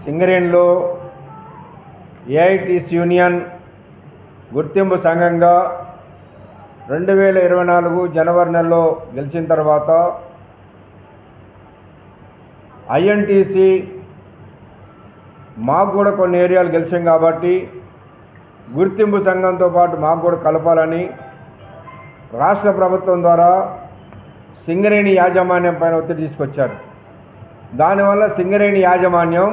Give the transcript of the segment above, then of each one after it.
సింగరేణిలో AITC union గుర్తింపు సంఘంగా 2024 జనవరి నెలలో గెలిచిన తర్వాత ఐఎన్టీసీ మాకు కూడా కొన్ని ఏరియాలు గెలిచాం కాబట్టి గుర్తింపు సంఘంతో పాటు మాకు కూడా కలపాలని రాష్ట్ర ప్రభుత్వం ద్వారా సింగరేణి యాజమాన్యం పైన ఒత్తిడి తీసుకొచ్చారు. దానివల్ల సింగరేణి యాజమాన్యం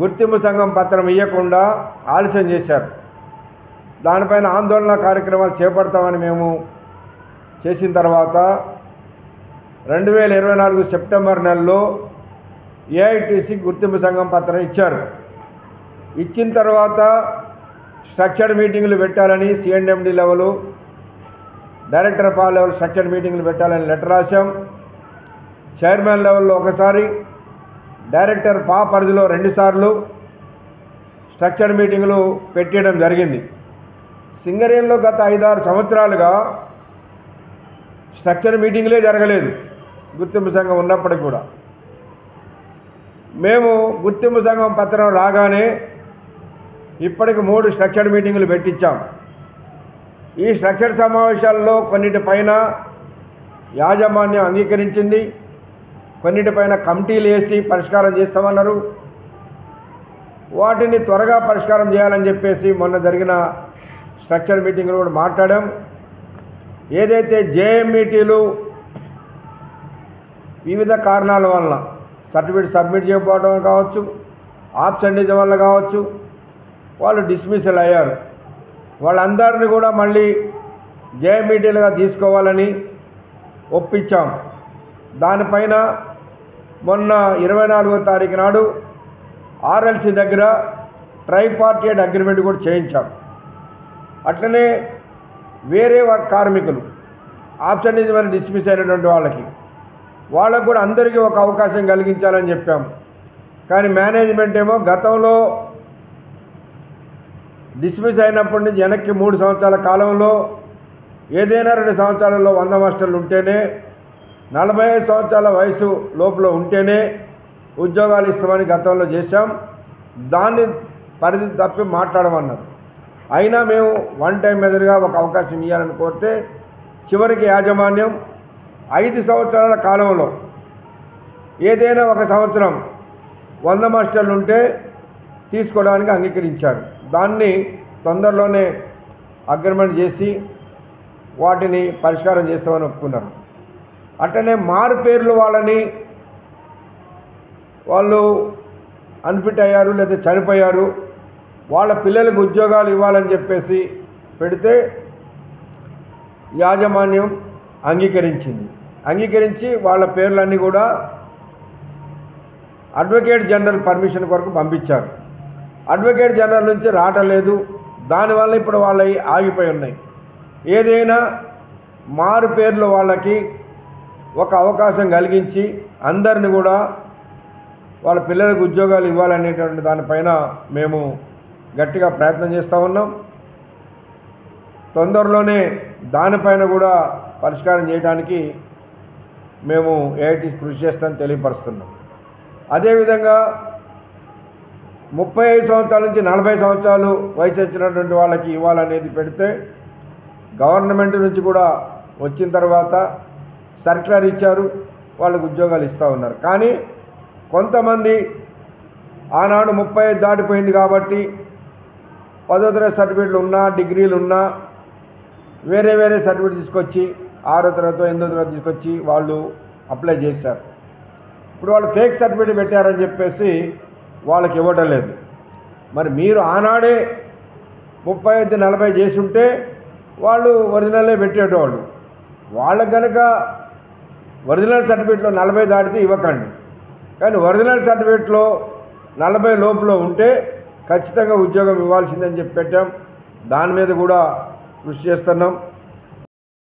గుర్తింపు సంఘం పత్రం ఇవ్వకుండా ఆలస్యం చేశారు. దానిపైన ఆందోళన కార్యక్రమాలు చేపడతామని మేము చేసిన తర్వాత 2024 సెప్టెంబర్ నెలలో ఏఐటీసీ గుర్తింపు సంఘం పత్రం ఇచ్చారు. ఇచ్చిన తర్వాత స్ట్రక్చర్డ్ మీటింగులు పెట్టాలని సిఎండ్ఎండి level, director of all level structured మీటింగులు పెట్టాలని లెటర్ రాశాం. చైర్మన్ లెవెల్లో ఒకసారి, డైరెక్టర్ పరిధిలో 2 సార్లు స్ట్రక్చర్డ్ మీటింగులు పెట్టడం జరిగింది. సింగరేణిలో గత 5-6 సంవత్సరాలుగా స్ట్రక్చర్ మీటింగులే జరగలేదు గుర్తింపు సంఘం ఉన్నప్పటికీ కూడా. మేము గుర్తింపు సంఘం పత్రం రాగానే ఇప్పటికి 3 స్ట్రక్చర్డ్ మీటింగులు పెట్టించాం. ఈ స్ట్రక్చర్ సమావేశాల్లో కొన్నిటిపైన యాజమాన్యం అంగీకరించింది, కొన్నిటిపైన కమిటీలు వేసి పరిష్కారం చేస్తామన్నారు. వాటిని త్వరగా పరిష్కారం చేయాలని చెప్పేసి మొన్న జరిగిన స్ట్రక్చర్ మీటింగ్లో కూడా మాట్లాడాం. ఏదైతే జేఎంఈటీలు వివిధ కారణాల వలన సర్టిఫికేట్ సబ్మిట్ చేయకపోవడం కావచ్చు, ఆబ్సెంటేజ్ వల్ల కావచ్చు, వాళ్ళు డిస్మిసల్ అయ్యారు. వాళ్ళందరినీ కూడా మళ్ళీ జేఎంఈటీలుగా తీసుకోవాలని ఒప్పించాం. దానిపైన మొన్న 24వ తారీఖు నాడు ఆర్ఎల్సీ దగ్గర ట్రైపార్టైట్ అగ్రిమెంట్ కూడా చేయించాం. అట్లనే వేరే కార్మికులు ఆబ్సెంటేజ్ వల్ల డిస్మిస్ అయినటువంటి వాళ్ళకు కూడా అందరికీ ఒక అవకాశం కలిగించాలని చెప్పాం. కానీ మేనేజ్మెంట్ ఏమో గతంలో డిస్మిస్ అయినప్పటి నుంచి వెనక్కి 3 సంవత్సరాల కాలంలో ఏదైనా 2 సంవత్సరాలలో 100 మాస్టర్లు ఉంటేనే, 45 సంవత్సరాల వయసు లోపల ఉంటేనే ఉద్యోగాలు ఇస్తామని గతంలో చేశాం. దాన్ని పరిధి తప్పి మాట్లాడమన్నారు. అయినా మేము వన్ టైం మెజర్గా ఒక అవకాశం ఇవ్వాలని కోరితే చివరికి యాజమాన్యం 5 సంవత్సరాల కాలంలో ఏదైనా 1 సంవత్సరం 100 మాస్టర్లు ఉంటే తీసుకోవడానికి అంగీకరించారు. దాన్ని తొందరలోనే అగ్రిమెంట్ చేసి వాటిని పరిష్కారం చేస్తామని ఒప్పుకున్నారు. అట్లనే మారు పేర్లు వాళ్ళు అన్ఫిట్ అయ్యారు లేదా చనిపోయారు, వాళ్ళ పిల్లలకు ఉద్యోగాలు ఇవ్వాలని చెప్పేసి పెడితే యాజమాన్యం అంగీకరించి వాళ్ళ పేర్లన్నీ కూడా అడ్వకేట్ జనరల్ పర్మిషన్ కొరకు పంపించారు. అడ్వకేట్ జనరల్ నుంచి రావట్లేదు. దానివల్ల ఇప్పుడు వాళ్ళవి ఆగిపోయి ఉన్నాయి. ఏదైనా మారు పేర్లు వాళ్ళకి ఒక అవకాశం కలిగించి అందరిని కూడా వాళ్ళ పిల్లలకు ఉద్యోగాలు ఇవ్వాలనేటువంటి దానిపైన మేము గట్టిగా ప్రయత్నం చేస్తూ ఉన్నాం. తొందరలోనే దానిపైన కూడా పరిష్కారం చేయడానికి మేము ఏఐటీసీ కృషి చేస్తామని తెలియపరుస్తున్నాం. అదేవిధంగా 35 సంవత్సరాల నుంచి 40 సంవత్సరాలు వయసు వచ్చినటువంటి వాళ్ళకి ఇవ్వాలనేది పెడితే గవర్నమెంట్ నుంచి కూడా వచ్చిన తర్వాత సర్క్యులర్ ఇచ్చారు, వాళ్ళకు ఉద్యోగాలు ఇస్తూ ఉన్నారు. కానీ కొంతమంది ఆనాడు 35 దాటిపోయింది కాబట్టి 10వ తరగతి సర్టిఫికేట్లు ఉన్నా, డిగ్రీలు ఉన్నా వేరే సర్టిఫికేట్ తీసుకొచ్చి 6వ తరగతి 8వ తరగతి తీసుకొచ్చి వాళ్ళు అప్లై చేశారు. ఇప్పుడు వాళ్ళు ఫేక్ సర్టిఫికేట్ పెట్టారని చెప్పేసి వాళ్ళకి ఇవ్వటం లేదు. మరి మీరు ఆనాడే 35-40 చేసి ఉంటే వాళ్ళు ఒరిజినల్లే పెట్టేటవాళ్ళు. వాళ్ళకు కనుక ఒరిజినల్ సర్టిఫికేట్లో 40 దాటితే ఇవ్వకండి. కానీ ఒరిజినల్ సర్టిఫికేట్లో 40 లోపల ఉంటే ఖచ్చితంగా ఉద్యోగం ఇవ్వాల్సిందని చెప్పి పెట్టాం. దాని మీద కూడా కృషి చేస్తున్నాం.